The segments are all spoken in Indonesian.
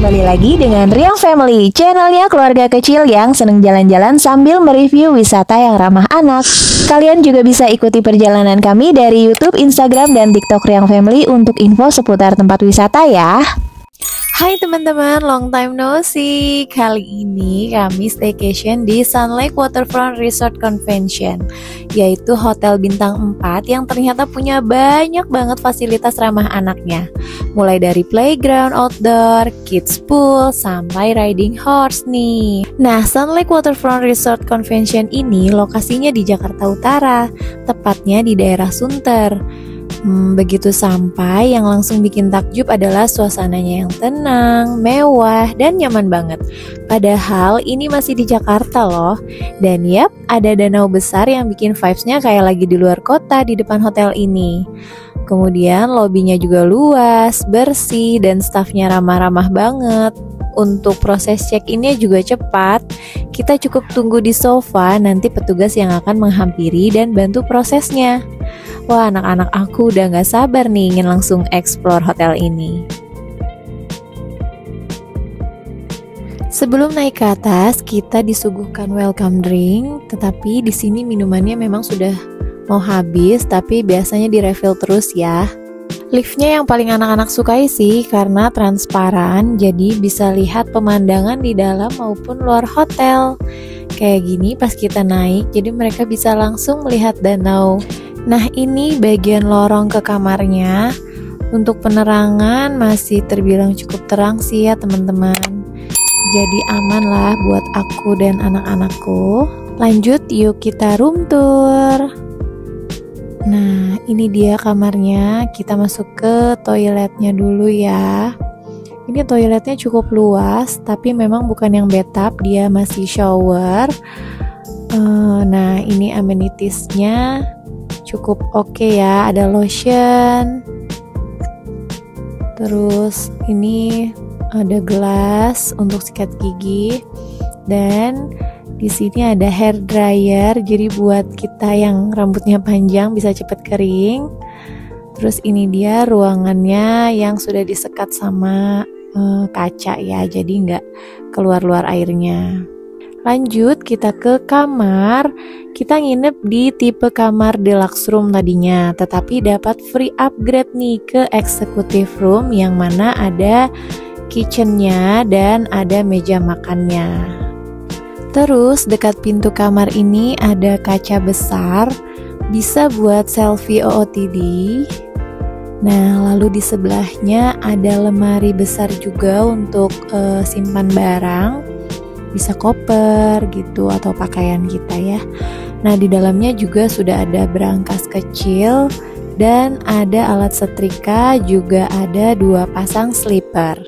Kembali lagi dengan Riang Family, channelnya keluarga kecil yang seneng jalan-jalan sambil mereview wisata yang ramah anak. Kalian juga bisa ikuti perjalanan kami dari YouTube, Instagram, dan TikTok Riang Family untuk info seputar tempat wisata ya. Hai teman-teman, long time no see. Kali ini kami staycation di Sun Lake Waterfront Resort Convention, yaitu hotel bintang 4 yang ternyata punya banyak banget fasilitas ramah anaknya. Mulai dari playground outdoor, kids pool, sampai riding horse nih. Nah, Sun Lake Waterfront Resort Convention ini lokasinya di Jakarta Utara, tepatnya di daerah Sunter. Begitu sampai, yang langsung bikin takjub adalah suasananya yang tenang, mewah, dan nyaman banget. Padahal ini masih di Jakarta loh. Dan yap, ada danau besar yang bikin vibes-nya kayak lagi di luar kota di depan hotel ini. Kemudian lobbynya juga luas, bersih, dan staffnya ramah-ramah banget. Untuk proses check-innya juga cepat. Kita cukup tunggu di sofa, nanti petugas yang akan menghampiri dan bantu prosesnya. Wah, anak-anak aku udah gak sabar nih ingin langsung explore hotel ini. Sebelum naik ke atas, kita disuguhkan welcome drink, tetapi di sini minumannya memang sudah mau habis, tapi biasanya direfill terus ya. Liftnya yang paling anak-anak sukai sih karena transparan, jadi bisa lihat pemandangan di dalam maupun luar hotel. Kayak gini pas kita naik, jadi mereka bisa langsung melihat danau. Nah, ini bagian lorong ke kamarnya. Untuk penerangan masih terbilang cukup terang sih ya teman-teman. Jadi aman lah buat aku dan anak-anakku. Lanjut, yuk kita room tour. Nah, ini dia kamarnya. Kita masuk ke toiletnya dulu ya. Ini toiletnya cukup luas, tapi memang bukan yang bathtub, dia masih shower. Nah, ini amenitiesnya cukup oke ya, ada lotion. Terus ini ada gelas untuk sikat gigi, dan di sini ada hair dryer, jadi buat kita yang rambutnya panjang bisa cepet kering. Terus ini dia ruangannya yang sudah disekat sama kaca ya, jadi nggak keluar-luar airnya. Lanjut, kita ke kamar. Kita nginep di tipe kamar deluxe room tadinya, tetapi dapat free upgrade nih ke executive room yang mana ada kitchennya dan ada meja makannya. Terus dekat pintu kamar ini ada kaca besar, bisa buat selfie OOTD. Nah, lalu di sebelahnya ada lemari besar juga untuk simpan barang. Bisa koper gitu atau pakaian kita ya. Nah, di dalamnya juga sudah ada berangkas kecil dan ada alat setrika, juga ada 2 pasang slipper.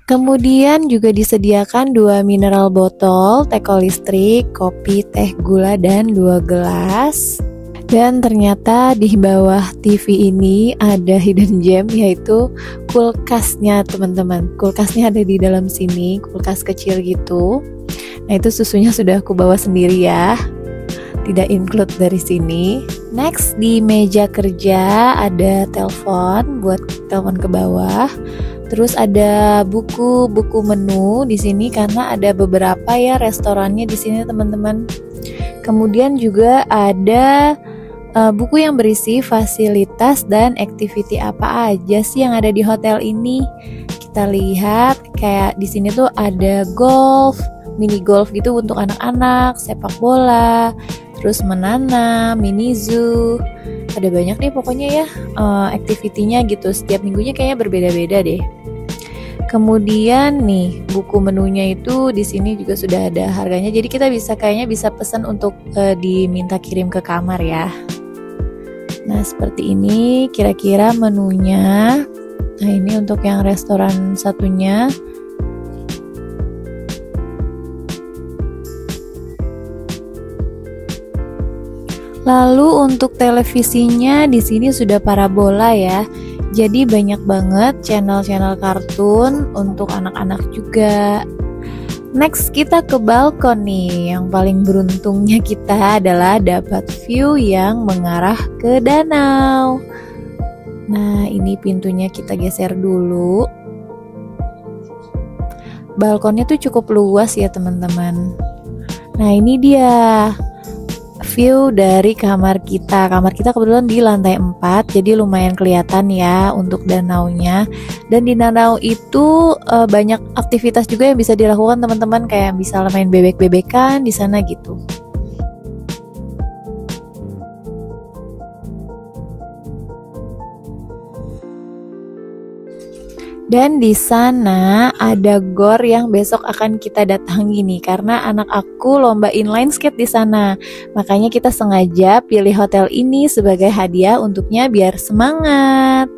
Kemudian juga disediakan 2 mineral botol, teko listrik, kopi, teh, gula, dan 2 gelas. Dan ternyata di bawah TV ini ada hidden gem, yaitu kulkasnya teman-teman. Kulkasnya ada di dalam sini, kulkas kecil gitu. Nah, itu susunya sudah aku bawa sendiri ya, tidak include dari sini. Next, di meja kerja ada telepon buat telepon ke bawah. Terus ada buku menu di sini karena ada beberapa ya restorannya di sini teman-teman. Kemudian juga ada buku yang berisi fasilitas dan activity apa aja sih yang ada di hotel ini. Kita lihat kayak di sini tuh ada golf, mini golf gitu untuk anak-anak, sepak bola, terus menanam, mini zoo. Ada banyak nih pokoknya ya activity-nya gitu. Setiap minggunya kayaknya berbeda-beda deh. Kemudian nih buku menunya itu di sini juga sudah ada harganya. Jadi kita kayaknya bisa pesan untuk diminta kirim ke kamar ya. Nah, seperti ini kira-kira menunya. Nah, ini untuk yang restoran satunya. Lalu untuk televisinya di sini sudah parabola ya. Jadi banyak banget channel-channel kartun untuk anak-anak juga. Next, kita ke balkon nih. Yang paling beruntungnya kita adalah dapat view yang mengarah ke danau. Nah, ini pintunya kita geser dulu. balkonnya tuh cukup luas ya teman-teman. Nah ini dia view dari kamar kita. Kamar kita kebetulan di lantai 4, jadi lumayan kelihatan ya untuk danaunya. Dan di danau itu banyak aktivitas juga yang bisa dilakukan teman-teman, kayak bisa main bebek-bebekan di sana gitu. Dan di sana ada gor yang besok akan kita datangi nih, karena anak aku lomba inline skate di sana. Makanya kita sengaja pilih hotel ini sebagai hadiah untuknya biar semangat.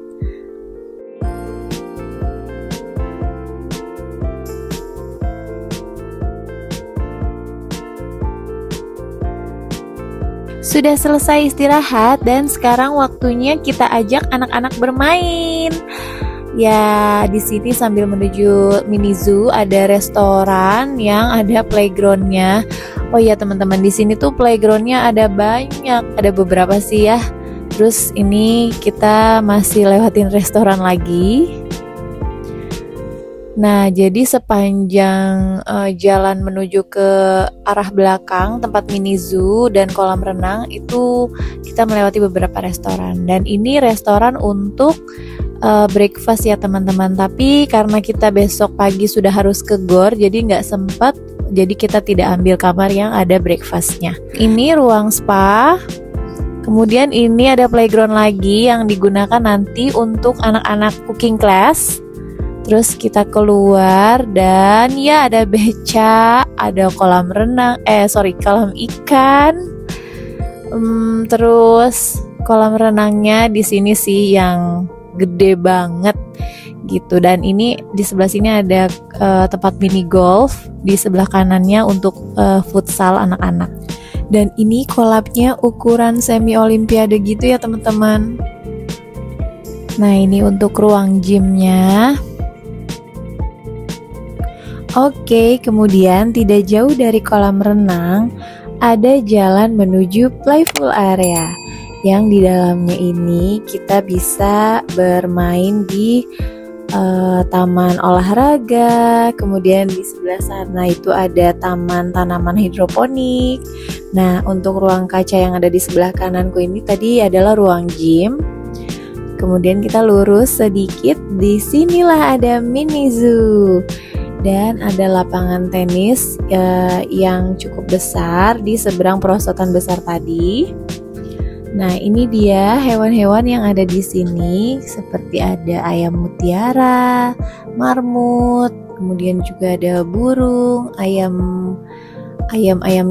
Sudah selesai istirahat dan sekarang waktunya kita ajak anak-anak bermain. Ya, di sini sambil menuju mini zoo ada restoran yang ada playgroundnya. Oh ya teman-teman, di sini tuh playgroundnya ada banyak, ada beberapa sih ya. Terus ini kita masih lewatin restoran lagi. Nah, jadi sepanjang jalan menuju ke arah belakang tempat mini zoo dan kolam renang itu kita melewati beberapa restoran. Dan ini restoran untuk breakfast ya teman-teman, tapi karena kita besok pagi sudah harus ke gor jadi nggak sempat, jadi kita tidak ambil kamar yang ada breakfastnya. Ini ruang spa, kemudian ini ada playground lagi yang digunakan nanti untuk anak-anak cooking class. Terus kita keluar dan ya ada beca, ada kolam renang, kolam ikan. Terus kolam renangnya di sini sih yang gede banget gitu, dan ini di sebelah sini ada tempat mini golf, di sebelah kanannya untuk futsal anak-anak. Dan ini kolamnya ukuran semi olimpiade gitu ya teman-teman. Nah ini untuk ruang gymnya. Oke, kemudian tidak jauh dari kolam renang ada jalan menuju playful area, yang di dalamnya ini kita bisa bermain di taman olahraga. Kemudian di sebelah sana itu ada taman tanaman hidroponik. Nah, untuk ruang kaca yang ada di sebelah kananku ini tadi adalah ruang gym. Kemudian kita lurus sedikit, di sinilah ada mini zoo. Dan ada lapangan tenis yang cukup besar di seberang perosotan besar tadi. Nah, ini dia hewan-hewan yang ada di sini, seperti ada ayam mutiara, marmut, kemudian juga ada burung, ayam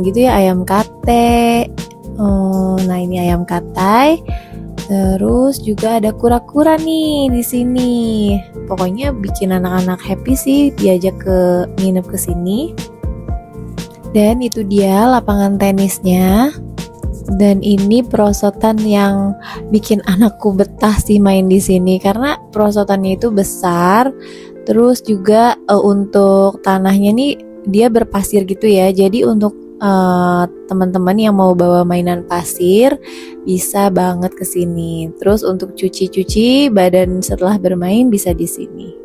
gitu ya, ayam kate. Nah, ini ayam katai. Terus juga ada kura-kura nih di sini. Pokoknya bikin anak-anak happy sih diajak nginep ke sini. Dan itu dia lapangan tenisnya. Dan ini perosotan yang bikin anakku betah sih main di sini, karena perosotannya itu besar. Terus juga untuk tanahnya nih dia berpasir gitu ya. Jadi untuk teman-teman yang mau bawa mainan pasir bisa banget ke sini. Terus untuk cuci-cuci badan setelah bermain bisa di sini.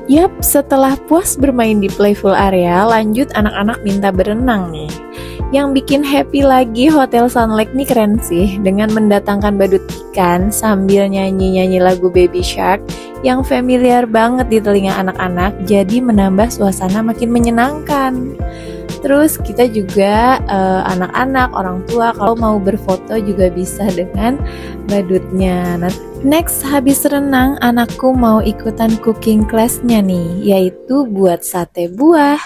Yap, setelah puas bermain di playful area, lanjut anak-anak minta berenang nih. Yang bikin happy lagi Hotel Sun Lake nih keren sih, dengan mendatangkan badut ikan sambil nyanyi-nyanyi lagu Baby Shark yang familiar banget di telinga anak-anak, jadi menambah suasana makin menyenangkan. Terus kita juga anak-anak, orang tua kalau mau berfoto juga bisa dengan badutnya. Nah, next habis renang anakku mau ikutan cooking class-nya nih, yaitu buat sate buah.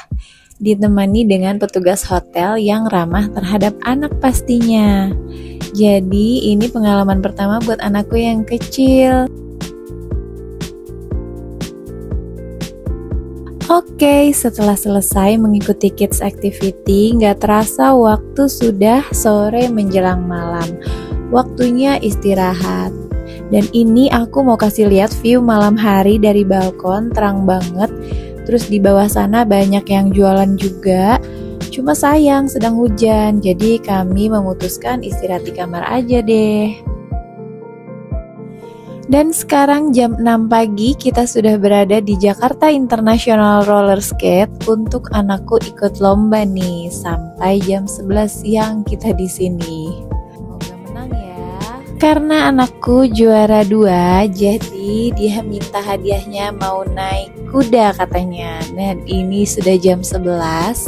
Ditemani dengan petugas hotel yang ramah terhadap anak pastinya. Jadi ini pengalaman pertama buat anakku yang kecil. Oke, setelah selesai mengikuti kids activity, nggak terasa waktu sudah sore menjelang malam. Waktunya istirahat. Dan ini aku mau kasih lihat view malam hari dari balkon, terang banget. Terus di bawah sana banyak yang jualan juga. Cuma sayang sedang hujan, jadi kami memutuskan istirahat di kamar aja deh. Dan sekarang jam 6 pagi kita sudah berada di Jakarta International Roller Skate untuk anakku ikut lomba nih. Sampai jam 11 siang kita di sini. Semoga menang ya. Karena anakku juara 2, jadi dia minta hadiahnya mau naik kuda katanya. Dan ini sudah jam 11.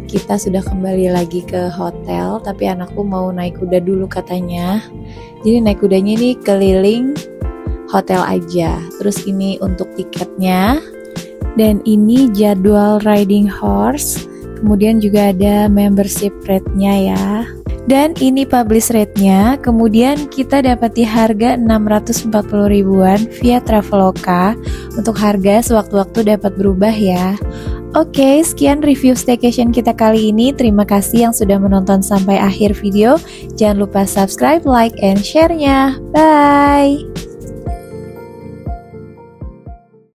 Kita sudah kembali lagi ke hotel, tapi anakku mau naik kuda dulu katanya. Jadi naik kudanya ini keliling hotel aja. Terus ini untuk tiketnya. Dan ini jadwal riding horse. Kemudian juga ada membership rate-nya ya. Dan ini publish rate-nya. Kemudian kita dapat di harga 640 ribuan via Traveloka. Untuk harga sewaktu-waktu dapat berubah ya. Oke, sekian review staycation kita kali ini. Terima kasih yang sudah menonton sampai akhir video. Jangan lupa subscribe, like, and share-nya. Bye!